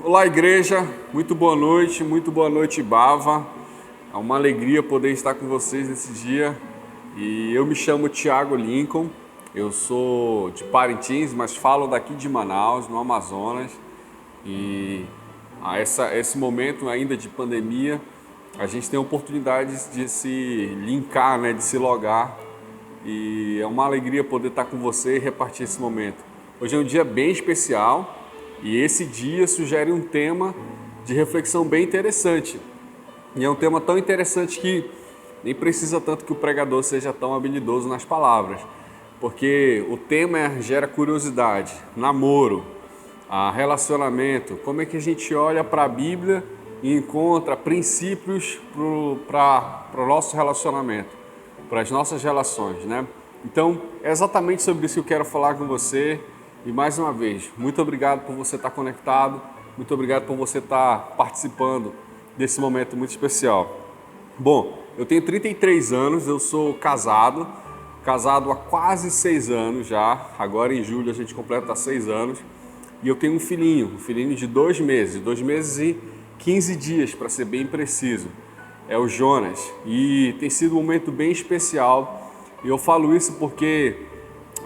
Olá, igreja, muito boa noite, Bava. É uma alegria poder estar com vocês nesse dia. E eu me chamo Thiago Lincoln, eu sou de Parintins, mas falo daqui de Manaus, no Amazonas. E esse momento ainda de pandemia, a gente tem oportunidades de se linkar, de se logar. E é uma alegria poder estar com você e repartir esse momento. Hoje é um dia bem especial e esse dia sugere um tema de reflexão bem interessante. E é um tema tão interessante que nem precisa tanto que o pregador seja tão habilidoso nas palavras, porque o tema gera curiosidade, namoro, relacionamento, como é que a gente olha para a Bíblia e encontra princípios para o nosso relacionamento, para as nossas relações, né? Então, é exatamente sobre isso que eu quero falar com você. E mais uma vez, muito obrigado por você estar conectado, muito obrigado por você estar participando desse momento muito especial. Bom, eu tenho 33 anos, eu sou casado há quase 6 anos já, agora em julho a gente completa 6 anos, e eu tenho um filhinho de 2 meses e 15 dias para ser bem preciso, é o Jonas, e tem sido um momento bem especial, e eu falo isso porque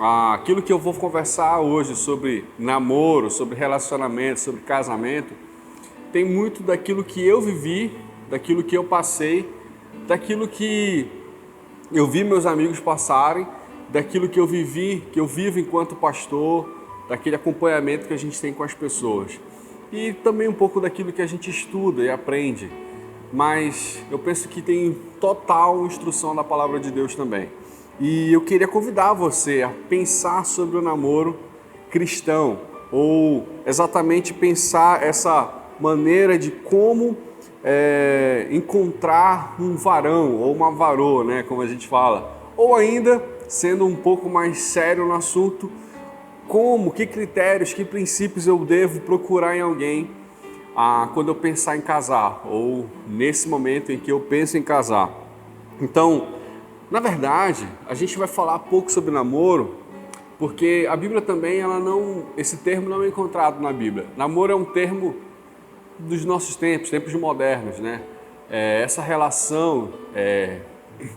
aquilo que eu vou conversar hoje sobre namoro, sobre relacionamento, sobre casamento, tem muito daquilo que eu vivi, daquilo que eu passei, daquilo que eu vi meus amigos passarem, daquilo que eu vivi, que eu vivo enquanto pastor, daquele acompanhamento que a gente tem com as pessoas. E também um pouco daquilo que a gente estuda e aprende. Mas eu penso que tem total instrução da palavra de Deus também. E eu queria convidar você a pensar sobre o namoro cristão, ou exatamente pensar essa maneira de como encontrar um varão ou uma varoa, né, como a gente fala. Ou ainda, sendo um pouco mais sério no assunto, que critérios, que princípios eu devo procurar em alguém quando eu pensar em casar, ou nesse momento em que eu penso em casar. Então, na verdade, a gente vai falar pouco sobre namoro, porque a Bíblia também, esse termo não é encontrado na Bíblia. Namoro é um termo dos nossos tempos modernos, né? Essa relação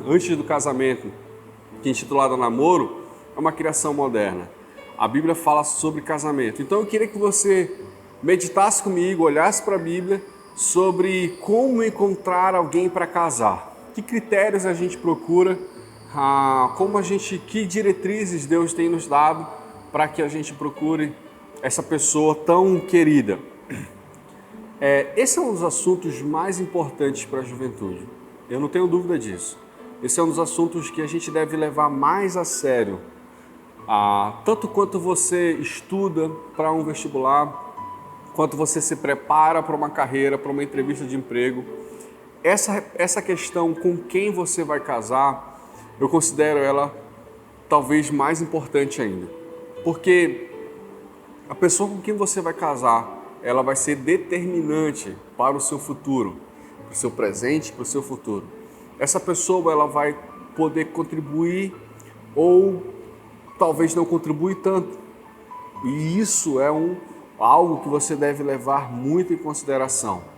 antes do casamento, que é intitulada namoro, é uma criação moderna. A Bíblia fala sobre casamento. Então eu queria que você meditasse comigo, olhasse para a Bíblia sobre como encontrar alguém para casar. Que critérios a gente procura, que diretrizes Deus tem nos dado para que a gente procure essa pessoa tão querida. Esse é um dos assuntos mais importantes para a juventude, eu não tenho dúvida disso. Esse é um dos assuntos que a gente deve levar mais a sério, tanto quanto você estuda para um vestibular, quanto você se prepara para uma carreira, para uma entrevista de emprego. Essa questão com quem você vai casar, eu considero ela talvez mais importante ainda. Porque a pessoa com quem você vai casar, ela vai ser determinante para o seu futuro, para o seu presente, para o seu futuro. Essa pessoa ela vai poder contribuir ou talvez não contribuir tanto. E isso é algo que você deve levar muito em consideração.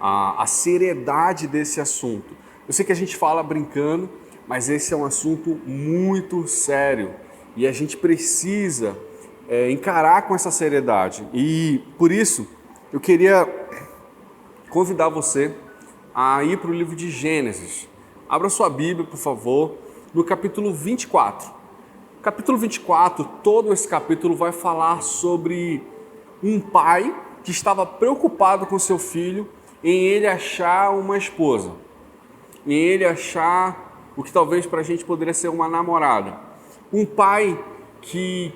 A seriedade desse assunto. Eu sei que a gente fala brincando, mas esse é um assunto muito sério e a gente precisa encarar com essa seriedade. E por isso eu queria convidar você a ir para o livro de Gênesis. Abra sua Bíblia, por favor, no capítulo 24. Capítulo 24, todo esse capítulo vai falar sobre um pai que estava preocupado com seu filho em ele achar uma esposa, em ele achar o que talvez para a gente poderia ser uma namorada. Um pai que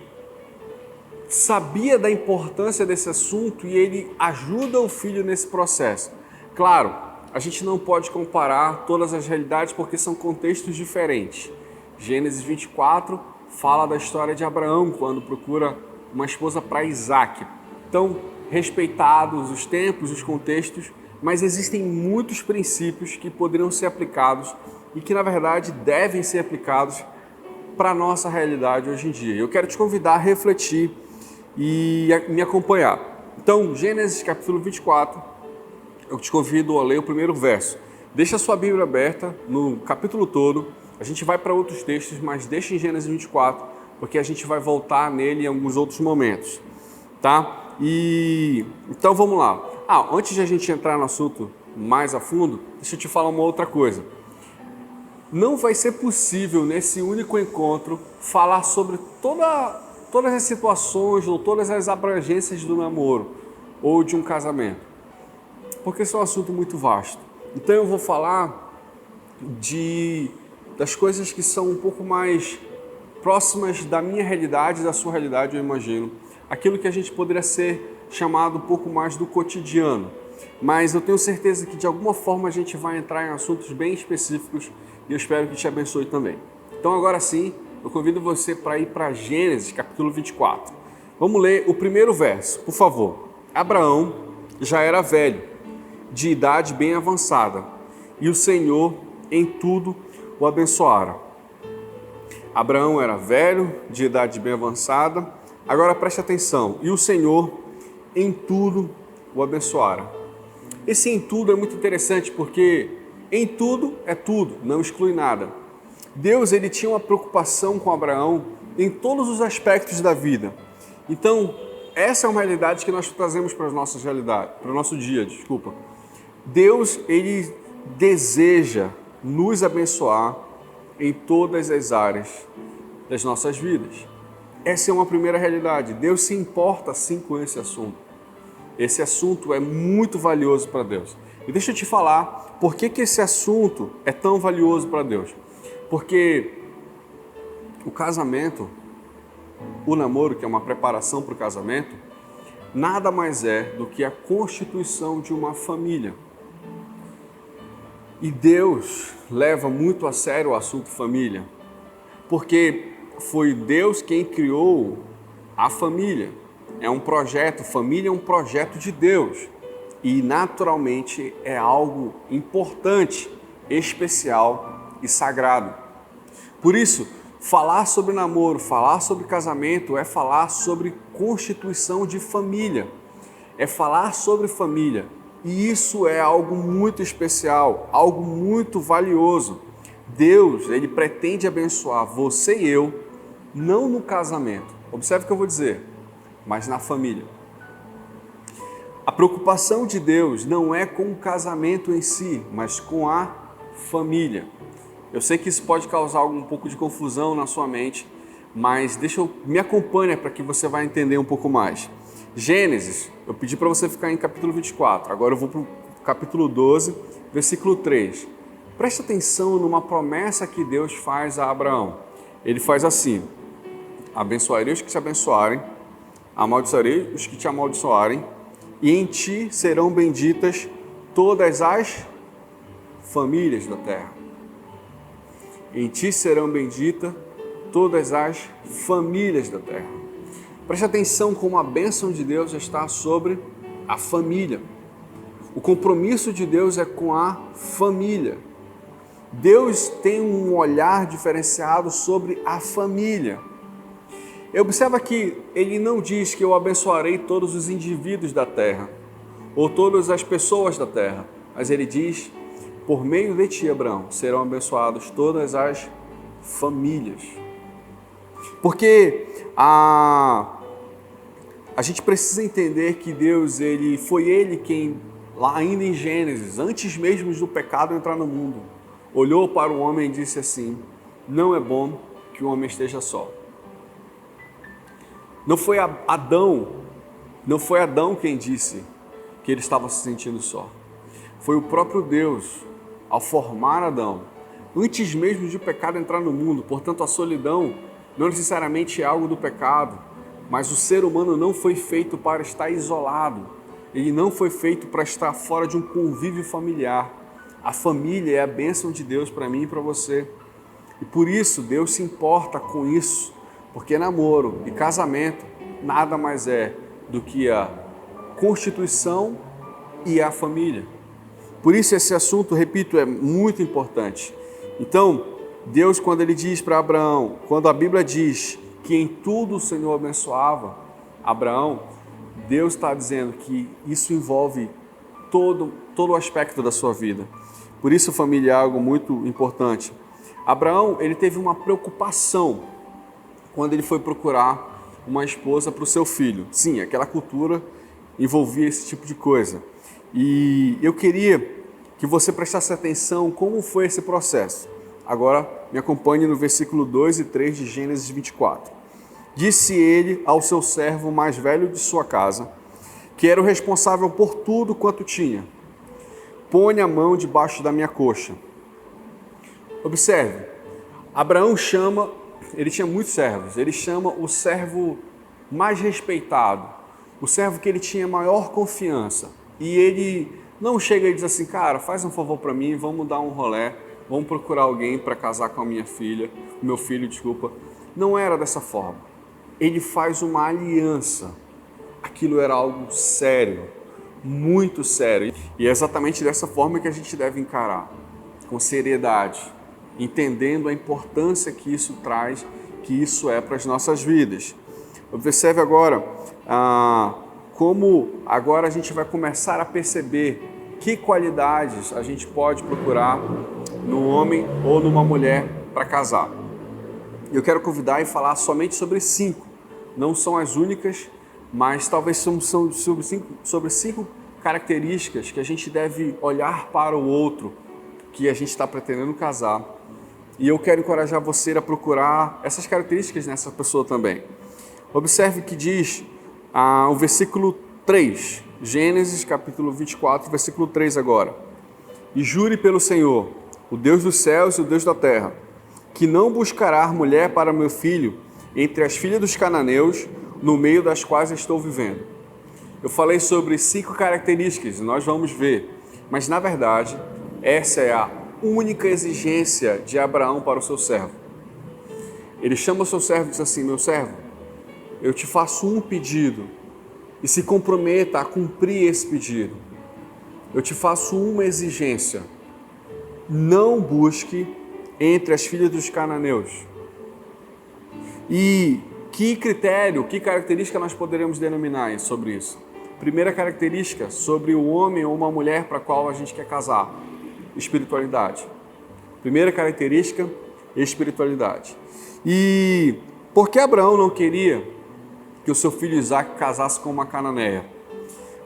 sabia da importância desse assunto e ele ajuda o filho nesse processo. Claro, a gente não pode comparar todas as realidades porque são contextos diferentes. Gênesis 24 fala da história de Abraão quando procura uma esposa para Isaac. Então, respeitados os tempos, os contextos, mas existem muitos princípios que poderiam ser aplicados e que, na verdade, devem ser aplicados para a nossa realidade hoje em dia. Eu quero te convidar a refletir e me acompanhar. Então, Gênesis capítulo 24, eu te convido a ler o primeiro verso. Deixa a sua Bíblia aberta no capítulo todo. A gente vai para outros textos, mas deixa em Gênesis 24, porque a gente vai voltar nele em alguns outros momentos, tá? Então vamos lá. Antes de a gente entrar no assunto mais a fundo, deixa eu te falar uma outra coisa. Não vai ser possível nesse único encontro falar sobre todas as situações ou todas as abrangências do namoro ou de um casamento, porque esse é um assunto muito vasto. Então eu vou falar das coisas que são um pouco mais próximas da minha realidade, da sua realidade, eu imagino. Aquilo que a gente poderia ser chamado um pouco mais do cotidiano. Mas eu tenho certeza que de alguma forma a gente vai entrar em assuntos bem específicos e eu espero que te abençoe também. Então agora sim, eu convido você para ir para Gênesis capítulo 24. Vamos ler o primeiro verso, por favor. Abraão já era velho, de idade bem avançada, e o Senhor em tudo o abençoara. Abraão era velho, de idade bem avançada. Agora preste atenção. E o Senhor em tudo o abençoara. Esse em tudo é muito interessante porque em tudo é tudo, não exclui nada. Deus ele tinha uma preocupação com Abraão em todos os aspectos da vida. Então, essa é uma realidade que nós trazemos para as nossas realidades, para o nosso dia, desculpa. Deus ele deseja nos abençoar em todas as áreas das nossas vidas. Essa é uma primeira realidade. Deus se importa sim com esse assunto. Esse assunto é muito valioso para Deus. E deixa eu te falar por que esse assunto é tão valioso para Deus. Porque o casamento, o namoro, que é uma preparação para o casamento, nada mais é do que a constituição de uma família. E Deus leva muito a sério o assunto família, porque foi Deus quem criou a família. É um projeto, família é um projeto de Deus. E naturalmente é algo importante, especial e sagrado. Por isso, falar sobre namoro, falar sobre casamento é falar sobre constituição de família. É falar sobre família. E isso é algo muito especial, algo muito valioso. Deus, ele pretende abençoar você e eu, não no casamento. Observe o que eu vou dizer, mas na família. A preocupação de Deus não é com o casamento em si, mas com a família. Eu sei que isso pode causar um pouco de confusão na sua mente, mas me acompanha para que você vai entender um pouco mais. Gênesis, eu pedi para você ficar em capítulo 24, agora eu vou para o capítulo 12, versículo 3. Preste atenção numa promessa que Deus faz a Abraão. Ele faz assim: abençoarei os que te abençoarem, amaldiçoarei os que te amaldiçoarem, e em ti serão benditas todas as famílias da terra. Em ti serão benditas todas as famílias da terra. Preste atenção como a bênção de Deus está sobre a família. O compromisso de Deus é com a família. Deus tem um olhar diferenciado sobre a família. Observa que ele não diz que eu abençoarei todos os indivíduos da terra ou todas as pessoas da terra, mas ele diz: por meio de ti, Abraão, serão abençoadas todas as famílias. Porque a gente precisa entender que Deus, foi Ele quem, lá ainda em Gênesis, antes mesmo do pecado entrar no mundo, olhou para o homem e disse assim: não é bom que o homem esteja só. Não foi Adão quem disse que ele estava se sentindo só. Foi o próprio Deus, ao formar Adão, antes mesmo de o pecado entrar no mundo. Portanto, a solidão não necessariamente é algo do pecado, mas o ser humano não foi feito para estar isolado. Ele não foi feito para estar fora de um convívio familiar. A família é a bênção de Deus para mim e para você. E por isso Deus se importa com isso, porque namoro e casamento nada mais é do que a constituição e a família. Por isso esse assunto, repito, é muito importante. Então, Deus, quando ele diz para Abraão, quando a Bíblia diz que em tudo o Senhor abençoava Abraão, Deus está dizendo que isso envolve todo o aspecto da sua vida. Por isso, família, é algo muito importante. Abraão, ele teve uma preocupação quando ele foi procurar uma esposa para o seu filho. Sim, aquela cultura envolvia esse tipo de coisa. E eu queria que você prestasse atenção como foi esse processo. Agora, me acompanhe no versículo 2 e 3 de Gênesis 24. Disse ele ao seu servo mais velho de sua casa, que era o responsável por tudo quanto tinha: põe a mão debaixo da minha coxa. Observe, Abraão chama, ele tinha muitos servos, ele chama o servo mais respeitado, o servo que ele tinha maior confiança. E ele não chega e diz assim: cara, faz um favor para mim, vamos dar um rolê, vamos procurar alguém para casar com a minha filha, meu filho, desculpa. Não era dessa forma. Ele faz uma aliança. Aquilo era algo sério, muito sério. E é exatamente dessa forma que a gente deve encarar, com seriedade, entendendo a importância que isso traz, que isso é para as nossas vidas. Observe agora como agora a gente vai começar a perceber que qualidades a gente pode procurar no homem ou numa mulher para casar. Eu quero convidar e falar somente sobre 5. Não são as únicas, mas talvez são sobre 5 características que a gente deve olhar para o outro que a gente está pretendendo casar. E eu quero encorajar você a procurar essas características nessa pessoa também. Observe que diz o versículo 3, Gênesis capítulo 24, versículo 3 agora. E jure pelo Senhor, o Deus dos céus e o Deus da terra, que não buscará mulher para meu filho entre as filhas dos cananeus, no meio das quais estou vivendo. Eu falei sobre 5 características, nós vamos ver, mas na verdade, essa é a única exigência de Abraão para o seu servo. Ele chama o seu servo e diz assim: meu servo, eu te faço um pedido e se comprometa a cumprir esse pedido. Eu te faço uma exigência: não busque entre as filhas dos cananeus. E que critério, que característica nós poderíamos denominar sobre isso? Primeira característica, sobre o homem ou uma mulher para a qual a gente quer casar: espiritualidade. Primeira característica, espiritualidade. E por que Abraão não queria que o seu filho Isaac casasse com uma cananeia?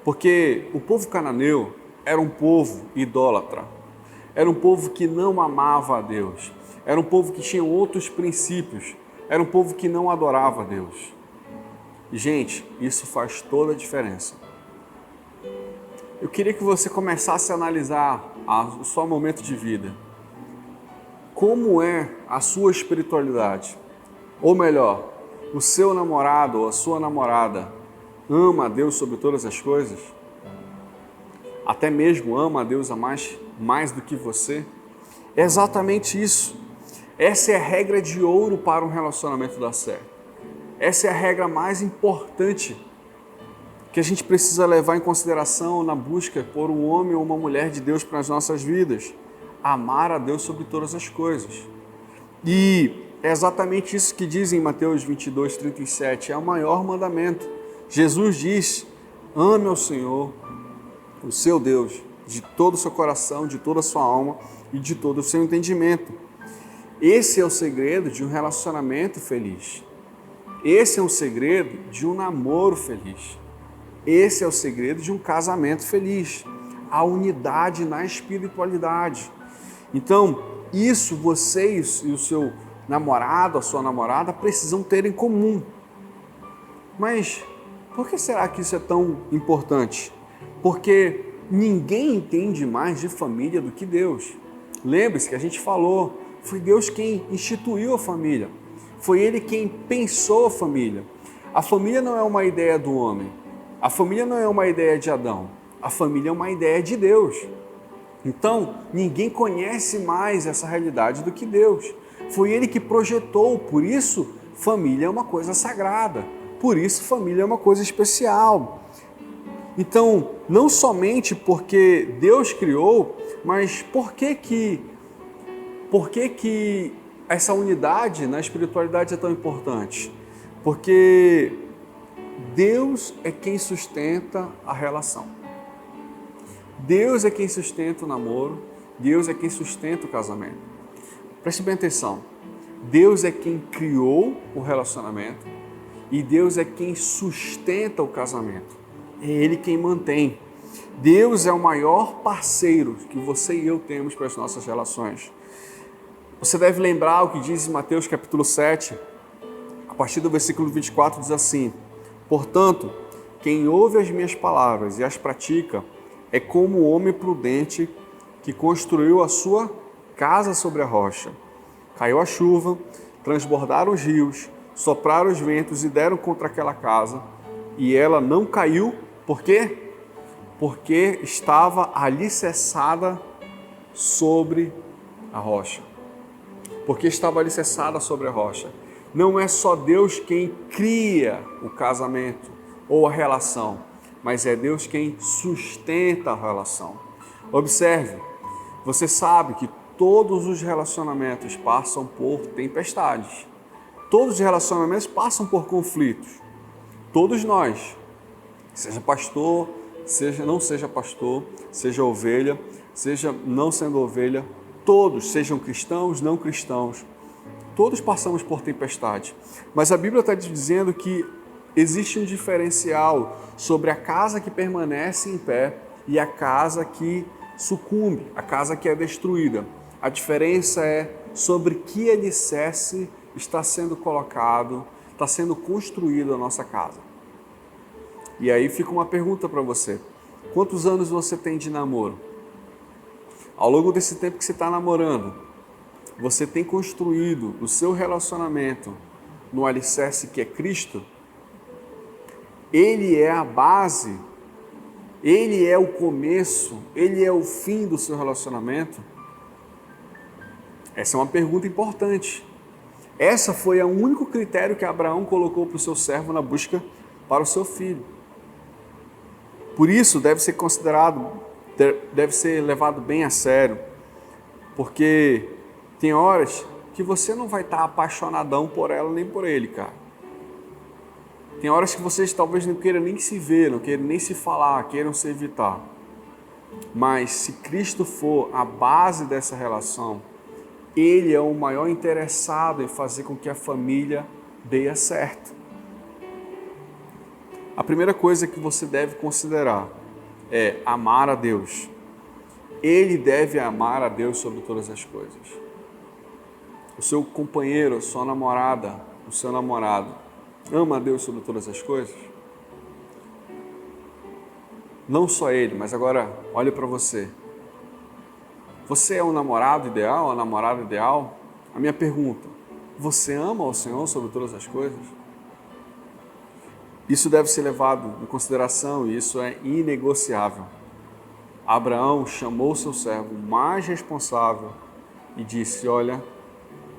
Porque o povo cananeu era um povo idólatra, era um povo que não amava a Deus, era um povo que tinha outros princípios, era um povo que não adorava a Deus. E, gente, isso faz toda a diferença. Eu queria que você começasse a analisar o seu momento de vida. Como é a sua espiritualidade? Ou melhor, o seu namorado ou a sua namorada ama a Deus sobre todas as coisas? Até mesmo ama a Deus mais do que você? É exatamente isso. Essa é a regra de ouro para um relacionamento dar certo. Essa é a regra mais importante que a gente precisa levar em consideração na busca por um homem ou uma mulher de Deus para as nossas vidas. Amar a Deus sobre todas as coisas. E é exatamente isso que diz em Mateus 22, 37. É o maior mandamento. Jesus diz: ame ao Senhor, o seu Deus, de todo o seu coração, de toda a sua alma e de todo o seu entendimento. Esse é o segredo de um relacionamento feliz. Esse é o segredo de um namoro feliz. Esse é o segredo de um casamento feliz. A unidade na espiritualidade. Então, isso vocês e o seu namorado, a sua namorada, precisam ter em comum. Mas por que será que isso é tão importante? Porque ninguém entende mais de família do que Deus. Lembre-se que a gente falou, foi Deus quem instituiu a família. Foi Ele quem pensou a família. A família não é uma ideia do homem. A família não é uma ideia de Adão. A família é uma ideia de Deus. Então, ninguém conhece mais essa realidade do que Deus. Foi Ele que projetou, por isso, família é uma coisa sagrada. Por isso, família é uma coisa especial. Então, não somente porque Deus criou, mas por que essa unidade na espiritualidade é tão importante? Porque Deus é quem sustenta a relação. Deus é quem sustenta o namoro, Deus é quem sustenta o casamento. Preste bem atenção, Deus é quem criou o relacionamento e Deus é quem sustenta o casamento. É Ele quem mantém. Deus é o maior parceiro que você e eu temos para as nossas relações. Você deve lembrar o que diz em Mateus capítulo 7, a partir do versículo 24, diz assim: portanto, quem ouve as minhas palavras e as pratica é como o homem prudente que construiu a sua casa sobre a rocha. Caiu a chuva, transbordaram os rios, sopraram os ventos e deram contra aquela casa, e ela não caiu. Por quê? Porque estava alicerçada sobre a rocha. Porque estava alicerçada sobre a rocha. Não é só Deus quem cria o casamento ou a relação, mas é Deus quem sustenta a relação. Observe, você sabe que todos os relacionamentos passam por tempestades. Todos os relacionamentos passam por conflitos. Todos nós, seja pastor, não seja pastor, seja ovelha, seja não sendo ovelha, todos, sejam cristãos, não cristãos, todos passamos por tempestade. Mas a Bíblia está dizendo que existe um diferencial sobre a casa que permanece em pé e a casa que sucumbe, a casa que é destruída. A diferença é sobre que alicerce está sendo colocado, está sendo construída a nossa casa. E aí fica uma pergunta para você: quantos anos você tem de namoro? Ao longo desse tempo que você está namorando, você tem construído o seu relacionamento no alicerce que é Cristo? Ele é a base, Ele é o começo, Ele é o fim do seu relacionamento? Essa é uma pergunta importante. Essa foi o único critério que Abraão colocou para o seu servo na busca para o seu filho. Por isso deve ser considerado, deve ser levado bem a sério, porque tem horas que você não vai estar apaixonadão por ela nem por ele, cara. Tem horas que vocês talvez não queiram nem se ver, não queiram nem se falar, queiram se evitar. Mas se Cristo for a base dessa relação, Ele é o maior interessado em fazer com que a família dê certo. A primeira coisa que você deve considerar é amar a Deus. Ele deve amar a Deus sobre todas as coisas. O seu companheiro, a sua namorada, o seu namorado, ama a Deus sobre todas as coisas? Não só ele, mas agora olhe para você. Você é um namorado ideal, uma namorada ideal? A minha pergunta: você ama o Senhor sobre todas as coisas? Isso deve ser levado em consideração e isso é inegociável. Abraão chamou seu servo mais responsável e disse: olha,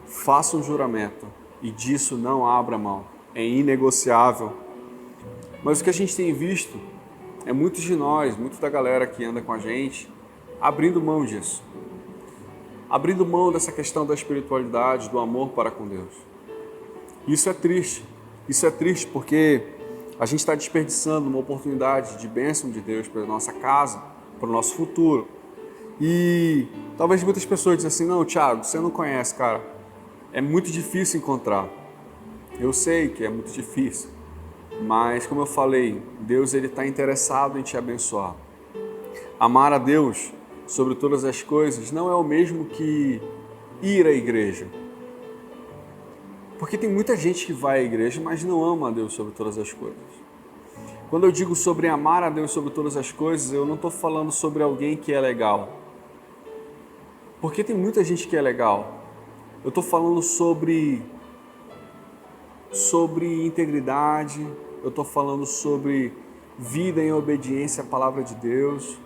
faça um juramento e disso não abra mão. É inegociável. Mas o que a gente tem visto é muitos de nós, muita da galera que anda com a gente, abrindo mão disso. Abrindo mão dessa questão da espiritualidade, do amor para com Deus. Isso é triste. Isso é triste porque a gente está desperdiçando uma oportunidade de bênção de Deus para a nossa casa, para o nosso futuro. E talvez muitas pessoas dizem assim: não, Thiago, você não conhece, cara. É muito difícil encontrar. Eu sei que é muito difícil. Mas, como eu falei, Deus está interessado em te abençoar. Amar a Deus sobre todas as coisas não é o mesmo que ir à igreja. Porque tem muita gente que vai à igreja, mas não ama a Deus sobre todas as coisas. Quando eu digo sobre amar a Deus sobre todas as coisas, eu não estou falando sobre alguém que é legal. Porque tem muita gente que é legal. Eu estou falando sobre integridade, eu estou falando sobre vida em obediência à palavra de Deus.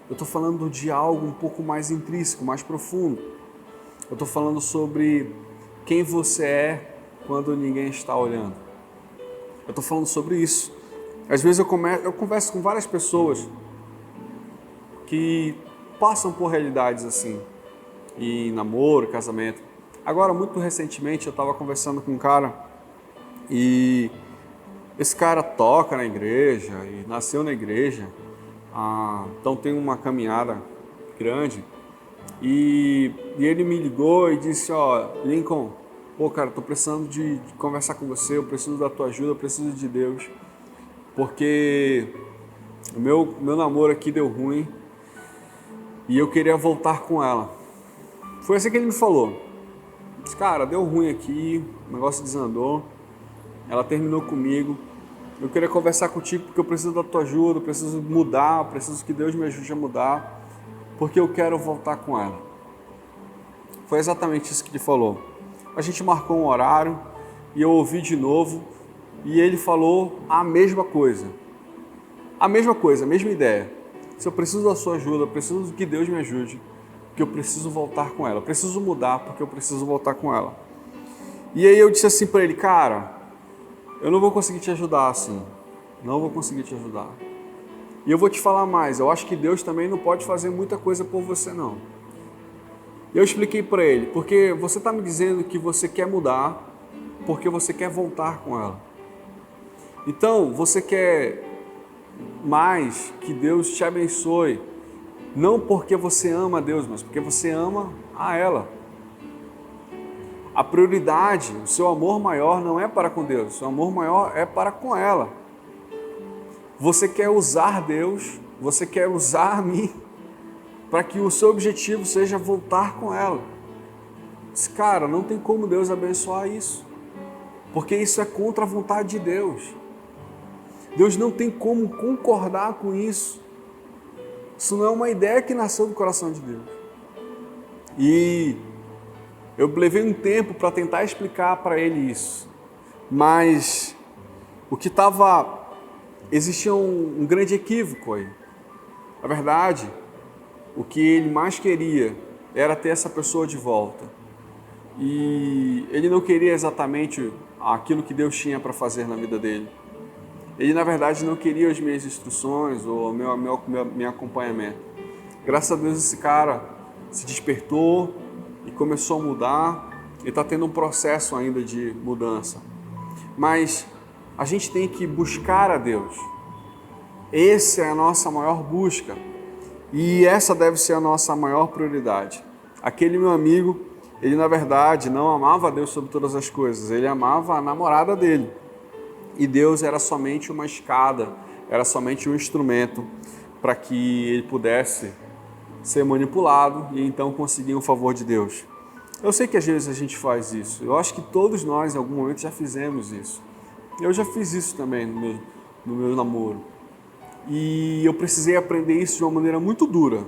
Eu estou falando de algo um pouco mais intrínseco, mais profundo. Eu estou falando sobre quem você é quando ninguém está olhando. Eu estou falando sobre isso. Às vezes eu converso com várias pessoas que passam por realidades assim, em namoro, casamento. Agora, muito recentemente, eu estava conversando com um cara e Esse cara toca na igreja e nasceu na igreja, então tem uma caminhada grande. E ele me ligou e disse, Lincoln, pô, cara, tô precisando de conversar com você, eu preciso da tua ajuda, eu preciso de Deus, porque o meu namoro aqui deu ruim e eu queria voltar com ela. Foi assim que ele me falou. Disse, cara, deu ruim aqui, o negócio desandou, ela terminou comigo, eu queria conversar contigo porque eu preciso da tua ajuda, eu preciso mudar, eu preciso que Deus me ajude a mudar, porque eu quero voltar com ela. Foi exatamente isso que ele falou. A gente marcou um horário e eu ouvi de novo e ele falou a mesma coisa. A mesma ideia. Se eu preciso da sua ajuda, eu preciso que Deus me ajude, porque eu preciso voltar com ela. Eu preciso mudar porque eu preciso voltar com ela. E aí eu disse assim para ele, cara, eu não vou conseguir te ajudar assim. Não vou conseguir te ajudar. E eu vou te falar mais, eu acho que Deus também não pode fazer muita coisa por você não. Eu expliquei para ele, porque você está me dizendo que você quer mudar, porque você quer voltar com ela. Então, você quer mais que Deus te abençoe, não porque você ama a Deus, mas porque você ama a ela. A prioridade, o seu amor maior não é para com Deus, o seu amor maior é para com ela. Você quer usar Deus, você quer usar a mim, para que o seu objetivo seja voltar com ela. Mas, cara, não tem como Deus abençoar isso, porque isso é contra a vontade de Deus. Deus não tem como concordar com isso. Isso não é uma ideia que nasceu do coração de Deus. E eu levei um tempo para tentar explicar para ele isso, mas existia um grande equívoco aí. Na verdade, o que ele mais queria era ter essa pessoa de volta. E ele não queria exatamente aquilo que Deus tinha para fazer na vida dele. Ele, na verdade, não queria as minhas instruções ou meu acompanhamento. Graças a Deus, esse cara se despertou e começou a mudar. Ele está tendo um processo ainda de mudança. Mas a gente tem que buscar a Deus. Essa é a nossa maior busca. E essa deve ser a nossa maior prioridade. Aquele meu amigo, ele na verdade não amava a Deus sobre todas as coisas. Ele amava a namorada dele. E Deus era somente uma escada, era somente um instrumento para que ele pudesse ser manipulado e então conseguir um favor de Deus. Eu sei que às vezes a gente faz isso. Eu acho que todos nós em algum momento já fizemos isso. Eu já fiz isso também no meu namoro. E eu precisei aprender isso de uma maneira muito dura.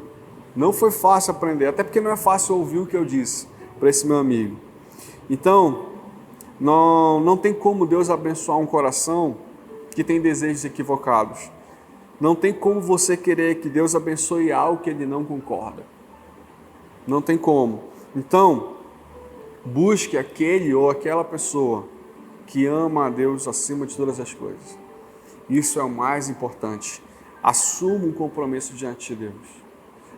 Não foi fácil aprender, até porque não é fácil ouvir o que eu disse para esse meu amigo. Então, não tem como Deus abençoar um coração que tem desejos equivocados. Não tem como você querer que Deus abençoe algo que Ele não concorda. Não tem como. Então, busque aquele ou aquela pessoa que ama a Deus acima de todas as coisas. Isso é o mais importante. Assuma um compromisso diante de Deus.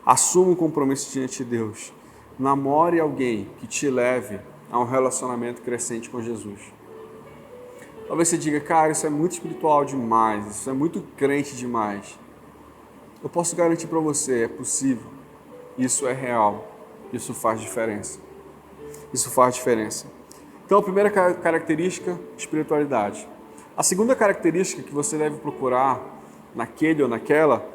Assuma um compromisso diante de Deus. Namore alguém que te leve a um relacionamento crescente com Jesus. Talvez você diga, cara, isso é muito espiritual demais, isso é muito crente demais. Eu posso garantir para você, é possível. Isso é real. Isso faz diferença. Isso faz diferença. Então, a primeira característica, espiritualidade. A segunda característica que você deve procurar naquele ou naquela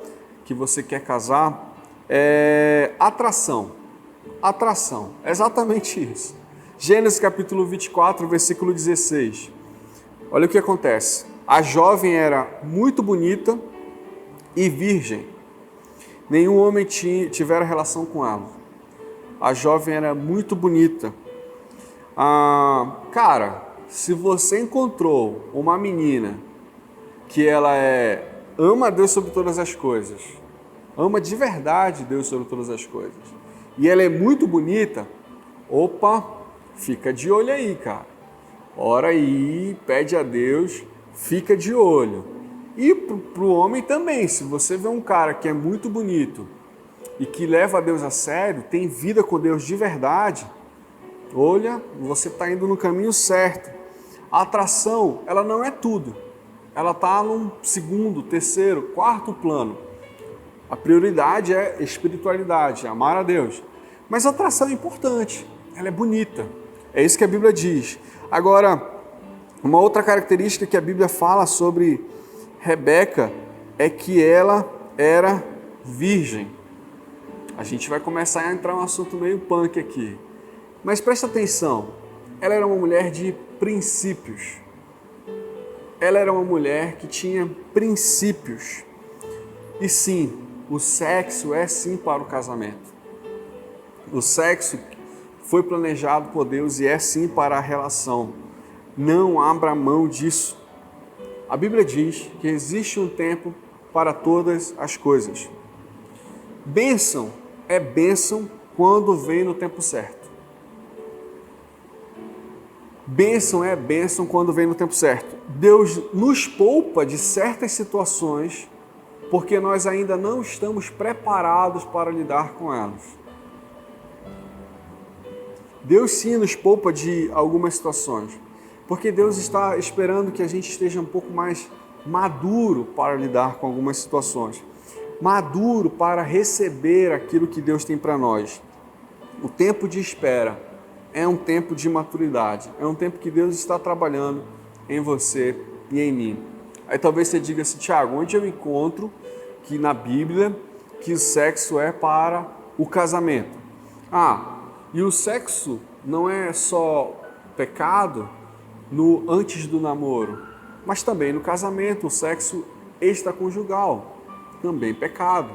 que você quer casar é atração. Atração, é exatamente isso. Gênesis capítulo 24, versículo 16. Olha o que acontece. A jovem era muito bonita e virgem. Nenhum homem tivera relação com ela. A jovem era muito bonita. Cara, se você encontrou uma menina que ela ama Deus sobre todas as coisas, ama de verdade Deus sobre todas as coisas, e ela é muito bonita, opa, fica de olho aí, cara. Ora aí, pede a Deus, fica de olho. E pro homem também, se você vê um cara que é muito bonito e que leva a Deus a sério, tem vida com Deus de verdade, olha, você está indo no caminho certo. A atração, ela não é tudo. ela está num segundo, terceiro, quarto plano. A prioridade é espiritualidade, amar a Deus. Mas a atração é importante, ela é bonita. É isso que a Bíblia diz. Agora, uma outra característica que a Bíblia fala sobre Rebeca é que ela era virgem. A gente vai começar a entrar em um assunto meio punk aqui. Mas presta atenção, ela era uma mulher de princípios. Ela era uma mulher que tinha princípios. E sim, o sexo é sim para o casamento. O sexo foi planejado por Deus e é sim para a relação. Não abra mão disso. A Bíblia diz que existe um tempo para todas as coisas. Bênção é bênção quando vem no tempo certo. Bênção é bênção quando vem no tempo certo. Deus nos poupa de certas situações porque nós ainda não estamos preparados para lidar com elas. Deus sim nos poupa de algumas situações, porque Deus está esperando que a gente esteja um pouco mais maduro para lidar com algumas situações, maduro para receber aquilo que Deus tem para nós. O tempo de espera é um tempo de maturidade, é um tempo que Deus está trabalhando em você e em mim. Aí talvez você diga assim, Tiago, onde eu encontro que na Bíblia que o sexo é para o casamento? E o sexo não é só pecado no antes do namoro, mas também no casamento, o sexo extraconjugal, também pecado.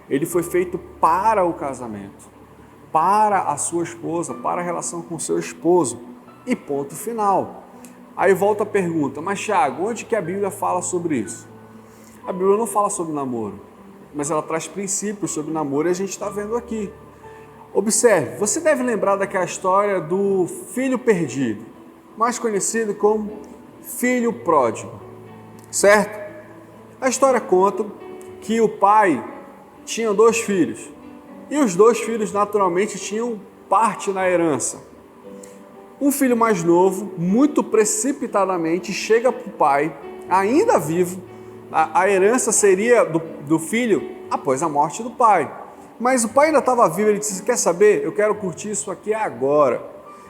Ele foi feito para o casamento, para a sua esposa, para a relação com o seu esposo. E ponto final. Aí volta a pergunta, mas Thiago, onde que a Bíblia fala sobre isso? A Bíblia não fala sobre namoro, mas ela traz princípios sobre namoro e a gente está vendo aqui. Observe, você deve lembrar daquela história do filho perdido, mais conhecido como filho pródigo, certo? A história conta que o pai tinha 2 filhos e os 2 filhos naturalmente tinham parte na herança. Um filho mais novo, muito precipitadamente, chega para o pai, ainda vivo. A herança seria do filho após a morte do pai. Mas o pai ainda estava vivo, ele disse, quer saber? Eu quero curtir isso aqui agora.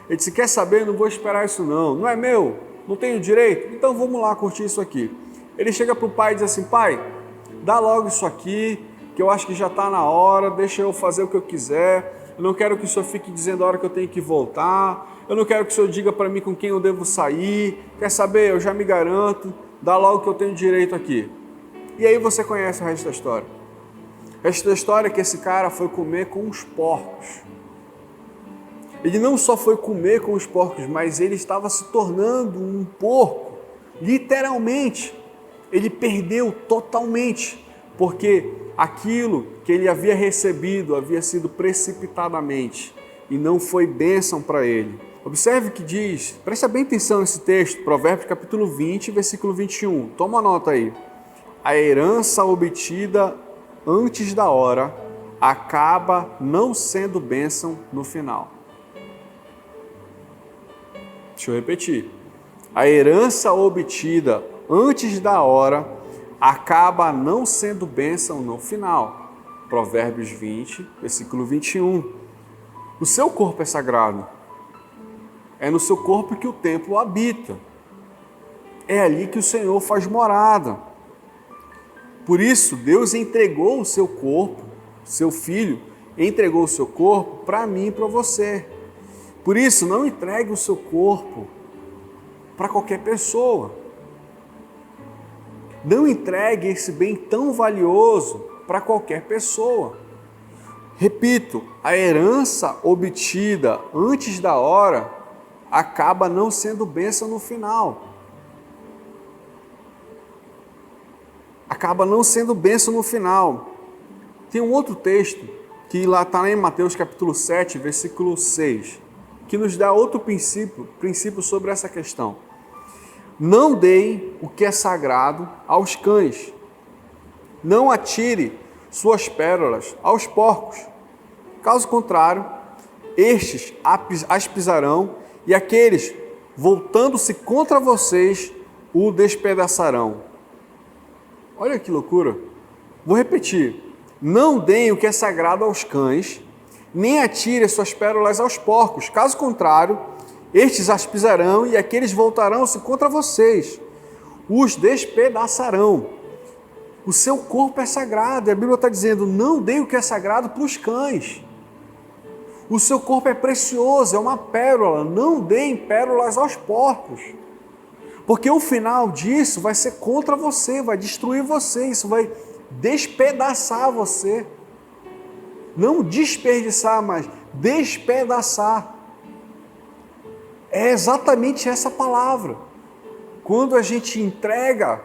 Ele disse, quer saber? Eu não vou esperar isso não é meu, não tenho direito? Então vamos lá curtir isso aqui. Ele chega para o pai e diz assim, pai, dá logo isso aqui, que eu acho que já está na hora, deixa eu fazer o que eu quiser, eu não quero que o senhor fique dizendo a hora que eu tenho que voltar, eu não quero que o senhor diga para mim com quem eu devo sair, quer saber? Eu já me garanto, dá logo que eu tenho direito aqui. E aí você conhece o resto da história. O resto da história é que esse cara foi comer com os porcos. Ele não só foi comer com os porcos, mas ele estava se tornando um porco, literalmente. Ele perdeu totalmente, porque aquilo que ele havia recebido havia sido precipitadamente e não foi bênção para ele. Observe o que diz, presta bem atenção nesse texto, Provérbios capítulo 20, versículo 21. Toma nota aí. A herança obtida antes da hora acaba não sendo bênção no final. Deixa eu repetir. A herança obtida antes da hora acaba não sendo bênção no final. Provérbios 20, versículo 21. O seu corpo é sagrado. É no seu corpo que o templo habita. É ali que o Senhor faz morada. Por isso, Deus entregou o seu corpo, seu filho, entregou o seu corpo para mim e para você. Por isso, não entregue o seu corpo para qualquer pessoa. Não entregue esse bem tão valioso para qualquer pessoa. Repito, a herança obtida antes da hora acaba não sendo bênção no final. Acaba não sendo bênção no final. Tem um outro texto que lá está em Mateus capítulo 7, versículo 6, que nos dá outro princípio sobre essa questão. Não deem o que é sagrado aos cães. Não atire suas pérolas aos porcos. Caso contrário, estes as pisarão e aqueles, voltando-se contra vocês, o despedaçarão. Olha que loucura. Vou repetir. Não deem o que é sagrado aos cães, nem atire suas pérolas aos porcos. Caso contrário, estes as pisarão e aqueles voltarão-se contra vocês. Os despedaçarão. O seu corpo é sagrado. E a Bíblia está dizendo, não deem o que é sagrado para os cães. O seu corpo é precioso, é uma pérola. Não deem pérolas aos porcos. Porque o final disso vai ser contra você, vai destruir você, isso vai despedaçar você. Não desperdiçar, mas despedaçar. É exatamente essa palavra. Quando a gente entrega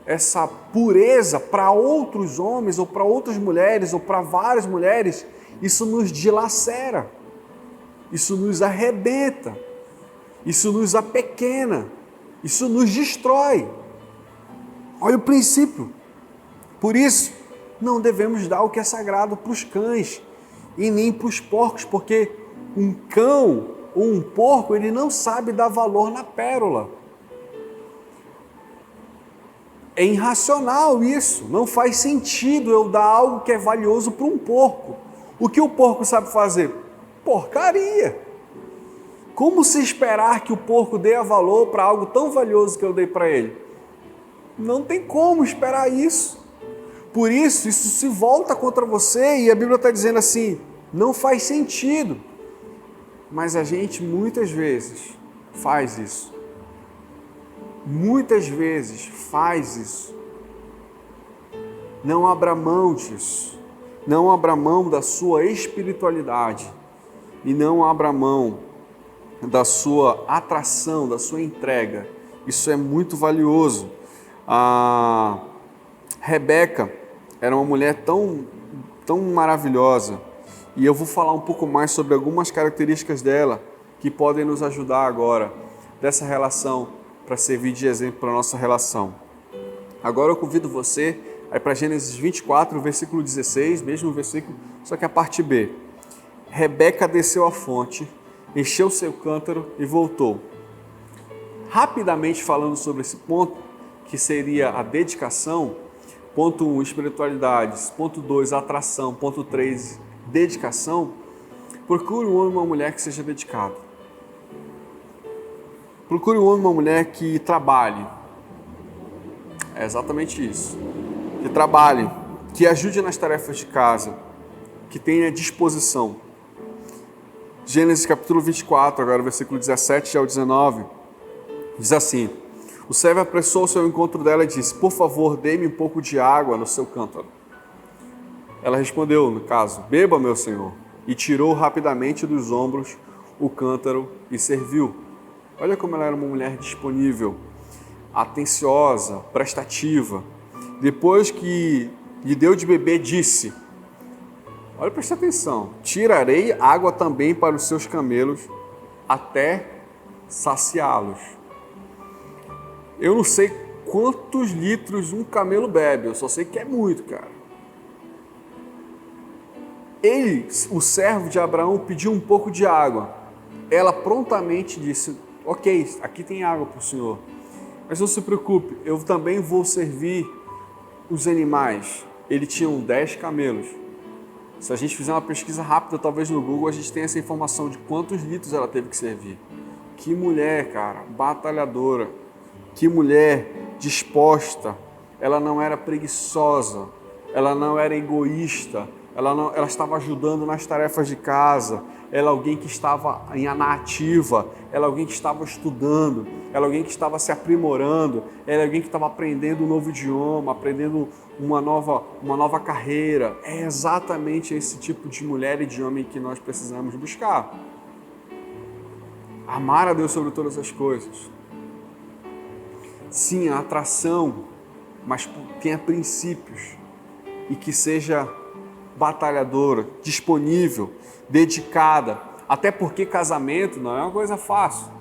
essa pureza para outros homens, ou para outras mulheres, ou para várias mulheres, isso nos dilacera, isso nos arrebenta, isso nos apequena, isso nos destrói. Olha o princípio. Por isso, não devemos dar o que é sagrado para os cães e nem para os porcos, porque um cão ou um porco, ele não sabe dar valor na pérola. É irracional isso, não faz sentido eu dar algo que é valioso para um porco. O que o porco sabe fazer? Porcaria! Como se esperar que o porco dê valor para algo tão valioso que eu dei para ele? Não tem como esperar isso. Por isso se volta contra você e a Bíblia está dizendo assim, não faz sentido. Mas a gente muitas vezes faz isso. Muitas vezes faz isso. Não abra mão disso. Não abra mão da sua espiritualidade. E não abra mão da sua atração, da sua entrega. Isso é muito valioso. A Rebeca era uma mulher tão maravilhosa. E eu vou falar um pouco mais sobre algumas características dela que podem nos ajudar agora dessa relação para servir de exemplo para a nossa relação. Agora eu convido você a ir para Gênesis 24, versículo 16, mesmo versículo, só que a parte B. Rebeca desceu à fonte, encheu seu cântaro e voltou. Rapidamente falando sobre esse ponto, que seria a dedicação, ponto 1, espiritualidades, ponto 2, atração, ponto 3, dedicação. Procure um homem e uma mulher que seja dedicado. Procure um homem e uma mulher que trabalhe. É exatamente isso. Que trabalhe, que ajude nas tarefas de casa, que tenha disposição. Gênesis capítulo 24, agora versículo 17 ao 19, diz assim: o servo apressou-se ao encontro dela e disse, por favor, dê-me um pouco de água no seu cântaro. Ela respondeu, no caso, beba, meu senhor, e tirou rapidamente dos ombros o cântaro e serviu. Olha como ela era uma mulher disponível, atenciosa, prestativa. Depois que lhe deu de beber, disse, olha, presta atenção, tirarei água também para os seus camelos até saciá-los. Eu não sei quantos litros um camelo bebe, eu só sei que é muito, cara. Ele, o servo de Abraão, pediu um pouco de água. Ela prontamente disse, ok, aqui tem água para o senhor. Mas não se preocupe, eu também vou servir os animais. Ele tinha 10 camelos. Se a gente fizer uma pesquisa rápida, talvez no Google, a gente tenha essa informação de quantos litros ela teve que servir. Que mulher, cara, batalhadora. Que mulher disposta. Ela não era preguiçosa. Ela não era egoísta. Ela estava ajudando nas tarefas de casa. Ela é alguém que estava na ativa. Ela é alguém que estava estudando. Ela é alguém que estava se aprimorando. Ela é alguém que estava aprendendo um novo idioma, aprendendo uma nova carreira. É exatamente esse tipo de mulher e de homem que nós precisamos buscar. Amar a Deus sobre todas as coisas. Sim, a atração, mas tenha princípios. E que seja batalhadora, disponível, dedicada. Até porque casamento não é uma coisa fácil.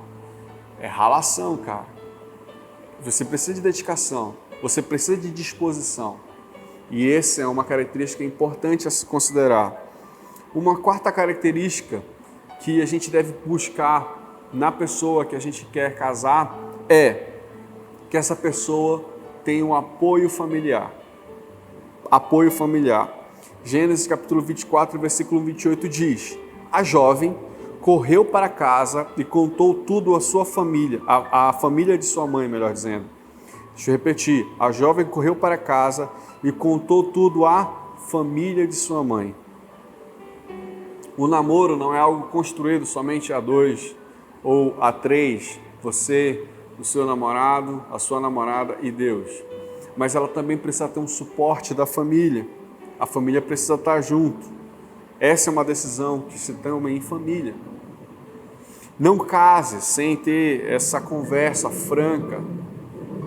É ralação, cara. Você precisa de dedicação. Você precisa de disposição. E essa é uma característica importante a se considerar. Uma quarta característica que a gente deve buscar na pessoa que a gente quer casar é que essa pessoa tenha um apoio familiar. Apoio familiar. Gênesis capítulo 24, versículo 28 diz: a jovem correu para casa e contou tudo à sua família, à família de sua mãe, melhor dizendo. Deixa eu repetir. A jovem correu para casa e contou tudo à família de sua mãe. O namoro não é algo construído somente a dois ou a três, você, o seu namorado, a sua namorada e Deus. Mas ela também precisa ter um suporte da família. A família precisa estar junto. Essa é uma decisão que se toma em família. Não case sem ter essa conversa franca.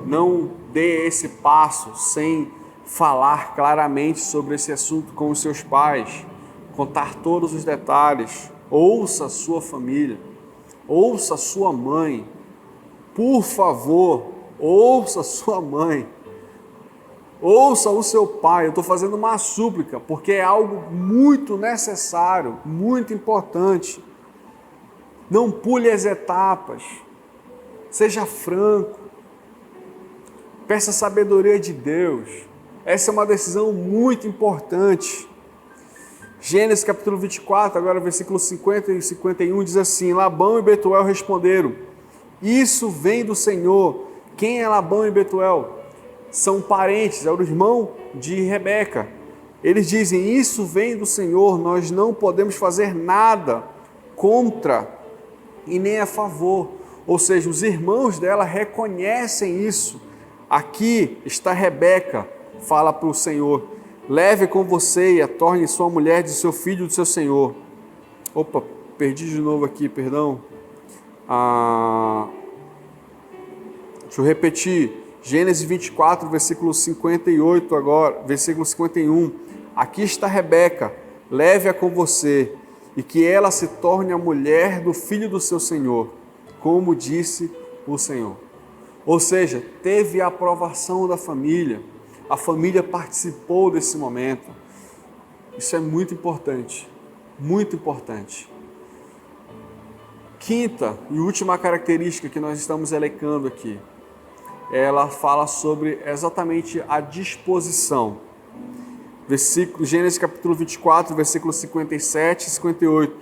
Não dê esse passo sem falar claramente sobre esse assunto com os seus pais. Contar todos os detalhes. Ouça a sua família. Ouça a sua mãe. Por favor, ouça a sua mãe. Ouça o seu pai. Eu estou fazendo uma súplica, porque é algo muito necessário, muito importante. Não pule as etapas. Seja franco. Peça a sabedoria de Deus. Essa é uma decisão muito importante. Gênesis capítulo 24, agora versículos 50 e 51, diz assim: Labão e Betuel responderam: isso vem do Senhor. Quem é Labão e Betuel? São parentes, é o irmão de Rebeca. Eles dizem: isso vem do Senhor, nós não podemos fazer nada contra e nem a favor. Ou seja, os irmãos dela reconhecem isso. Aqui está Rebeca, fala para o Senhor: leve com você e a torne sua mulher de seu filho do seu senhor. Opa, perdi de novo aqui, perdão. Deixa eu repetir. Gênesis 24, versículo 58 agora, versículo 51. Aqui está Rebeca, leve-a com você e que ela se torne a mulher do filho do seu senhor, como disse o Senhor. Ou seja, teve a aprovação da família. A família participou desse momento. Isso é muito importante, muito importante. Quinta e última característica que nós estamos elencando aqui, ela fala sobre exatamente a disposição. Gênesis capítulo 24, versículos 57 e 58.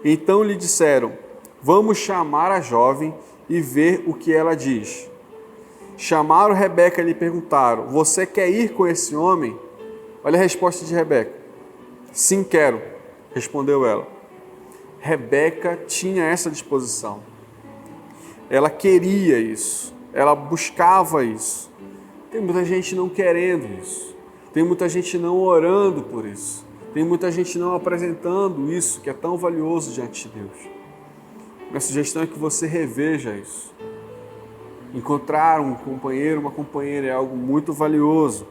Então lhe disseram: vamos chamar a jovem e ver o que ela diz. Chamaram Rebeca e lhe perguntaram: você quer ir com esse homem? Olha a resposta de Rebeca: sim, quero, respondeu ela. Rebeca tinha essa disposição. Ela queria isso. Ela buscava isso. Tem muita gente não querendo isso. Tem muita gente não orando por isso. Tem muita gente não apresentando isso, que é tão valioso diante de Deus. Minha sugestão é que você reveja isso. Encontrar um companheiro, uma companheira é algo muito valioso.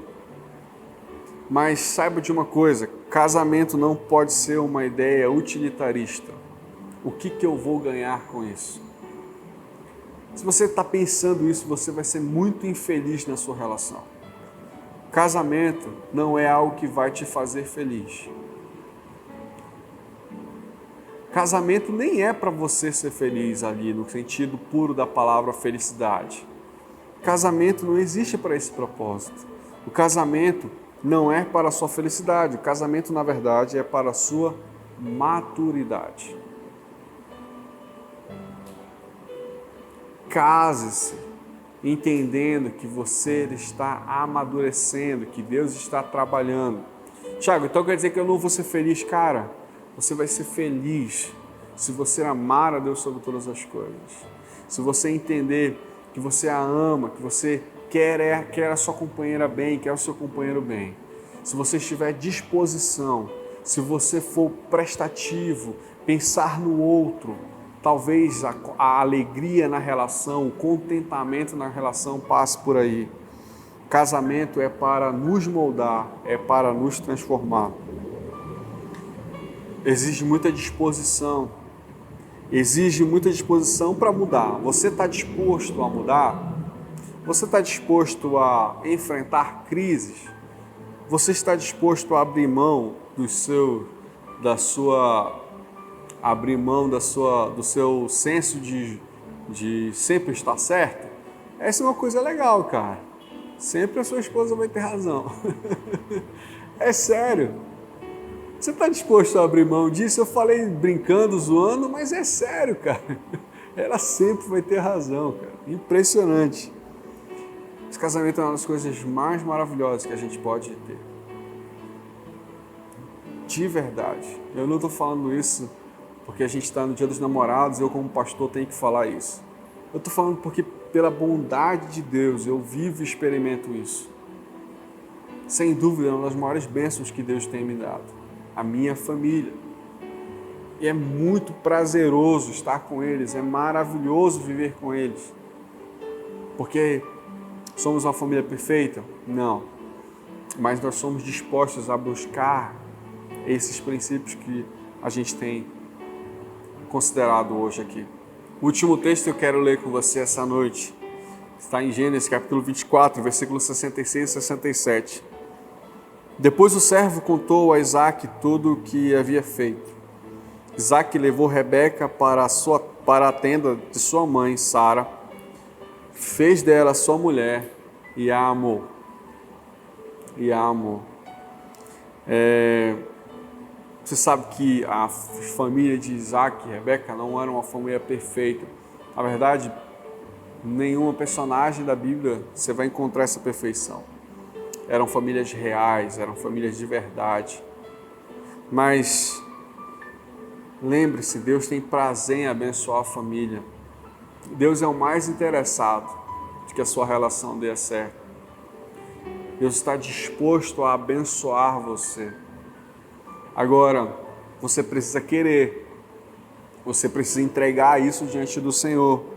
Mas saiba de uma coisa: casamento não pode ser uma ideia utilitarista. O que eu vou ganhar com isso? Se você está pensando isso, você vai ser muito infeliz na sua relação. Casamento não é algo que vai te fazer feliz. Casamento nem é para você ser feliz ali, no sentido puro da palavra felicidade. Casamento não existe para esse propósito. O casamento não é para a sua felicidade. O casamento, na verdade, é para a sua maturidade. Case-se entendendo que você está amadurecendo, que Deus está trabalhando. Tiago, então quer dizer que eu não vou ser feliz? Cara, você vai ser feliz se você amar a Deus sobre todas as coisas. Se você entender que você a ama, que você quer a sua companheira bem, quer o seu companheiro bem. Se você estiver à disposição, se você for prestativo, pensar no outro, talvez a alegria na relação, o contentamento na relação passe por aí. Casamento é para nos moldar, é para nos transformar. Exige muita disposição. Exige muita disposição para mudar. Você está disposto a mudar? Você está disposto a enfrentar crises? Você está disposto a abrir mão do seu senso de sempre estar certo? Essa é uma coisa legal, cara. Sempre a sua esposa vai ter razão. É sério. Você está disposto a abrir mão disso? Eu falei brincando, zoando, mas é sério, cara. Ela sempre vai ter razão, cara. Impressionante. Esse casamento é uma das coisas mais maravilhosas que a gente pode ter. De verdade. Eu não estou falando isso porque a gente está no Dia dos Namorados, eu como pastor tenho que falar isso. Eu estou falando porque pela bondade de Deus eu vivo e experimento isso. Sem dúvida, é uma das maiores bênçãos que Deus tem me dado. A minha família. E é muito prazeroso estar com eles, é maravilhoso viver com eles. Porque somos uma família perfeita? Não. Mas nós somos dispostos a buscar esses princípios que a gente tem considerado hoje aqui. O último texto que eu quero ler com você essa noite está em Gênesis capítulo 24, versículos 66 e 67. Depois o servo contou a Isaque tudo o que havia feito. Isaque levou Rebeca para a tenda de sua mãe, Sara, fez dela sua mulher e a amou. Você sabe que a família de Isaque e Rebeca não era uma família perfeita. Na verdade, nenhuma personagem da Bíblia você vai encontrar essa perfeição. Eram famílias reais, eram famílias de verdade. Mas lembre-se, Deus tem prazer em abençoar a família. Deus é o mais interessado de que a sua relação dê certo. Deus está disposto a abençoar você. Agora, você precisa querer. Você precisa entregar isso diante do Senhor.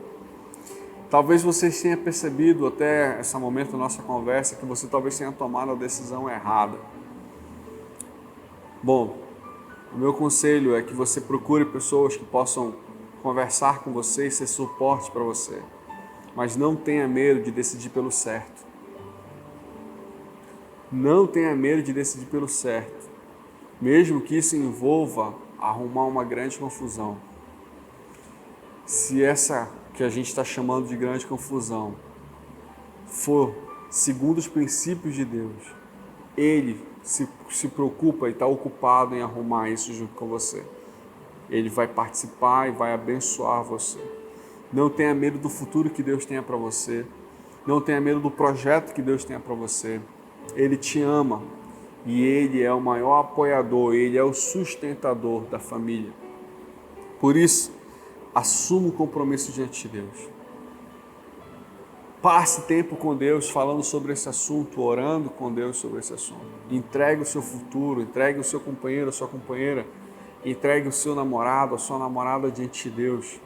Talvez você tenha percebido até esse momento da nossa conversa que você talvez tenha tomado a decisão errada. Bom, o meu conselho é que você procure pessoas que possam conversar com você e ser suporte para você. Mas não tenha medo de decidir pelo certo. Não tenha medo de decidir pelo certo. Mesmo que isso envolva arrumar uma grande confusão. Se essa que a gente está chamando de grande confusão for segundo os princípios de Deus, Ele se preocupa e está ocupado em arrumar isso junto com você. Ele vai participar e vai abençoar você. Não tenha medo do futuro que Deus tenha para você. Não tenha medo do projeto que Deus tenha para você. Ele te ama e Ele é o maior apoiador, Ele é o sustentador da família. Por isso, assuma o compromisso diante de Deus. Passe tempo com Deus falando sobre esse assunto, orando com Deus sobre esse assunto. Entregue o seu futuro, entregue o seu companheiro, a sua companheira, entregue o seu namorado, a sua namorada diante de Deus.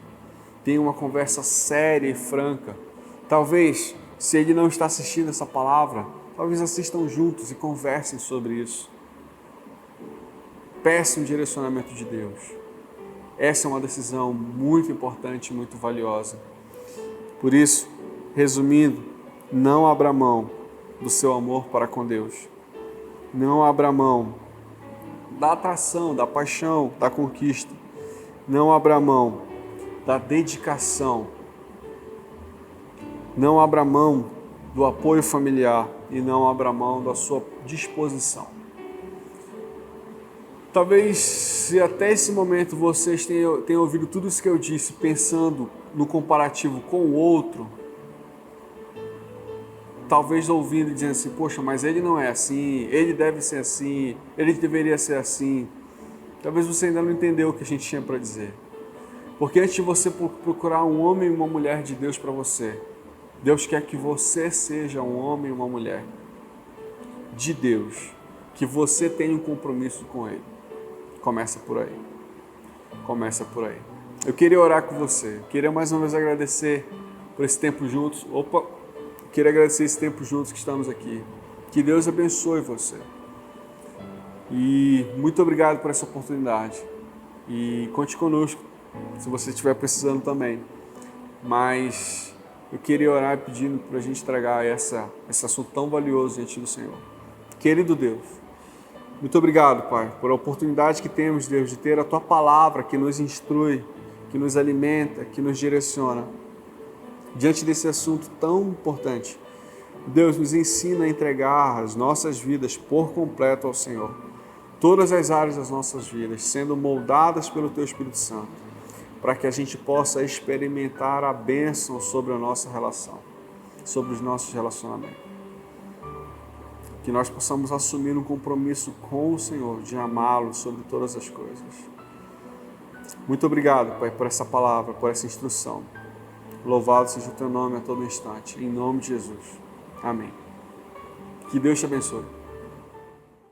Tenha uma conversa séria e franca. Talvez, se ele não está assistindo essa palavra, talvez assistam juntos e conversem sobre isso. Peça um direcionamento de Deus. Essa é uma decisão muito importante, muito valiosa. Por isso, resumindo, não abra mão do seu amor para com Deus. Não abra mão da atração, da paixão, da conquista. Não abra mão da dedicação. Não abra mão do apoio familiar e não abra mão da sua disposição. Talvez, se até esse momento vocês tenham ouvido tudo isso que eu disse, pensando no comparativo com o outro, talvez ouvindo e dizendo assim, poxa, mas ele não é assim, ele deve ser assim, ele deveria ser assim. Talvez você ainda não entendeu o que a gente tinha para dizer. Porque antes de você procurar um homem e uma mulher de Deus para você, Deus quer que você seja um homem e uma mulher de Deus, que você tenha um compromisso com Ele. Começa por aí. Começa por aí. Eu queria orar com você. Eu queria mais uma vez agradecer por esse tempo juntos. Queria agradecer esse tempo juntos que estamos aqui. Que Deus abençoe você. E muito obrigado por essa oportunidade. E conte conosco, se você estiver precisando também. Mas eu queria orar pedindo para a gente tragar esse assunto tão valioso diante do Senhor. Querido Deus, muito obrigado, Pai, por a oportunidade que temos, Deus, de ter a Tua palavra que nos instrui, que nos alimenta, que nos direciona. diante desse assunto tão importante. Deus, nos ensina a entregar as nossas vidas por completo ao Senhor. Todas as áreas das nossas vidas, sendo moldadas pelo Teu Espírito Santo, para que a gente possa experimentar a bênção sobre a nossa relação, sobre os nossos relacionamentos. Que nós possamos assumir um compromisso com o Senhor, de amá-lo sobre todas as coisas. Muito obrigado, Pai, por essa palavra, por essa instrução. Louvado seja o Teu nome a todo instante. Em nome de Jesus. Amém. Que Deus te abençoe.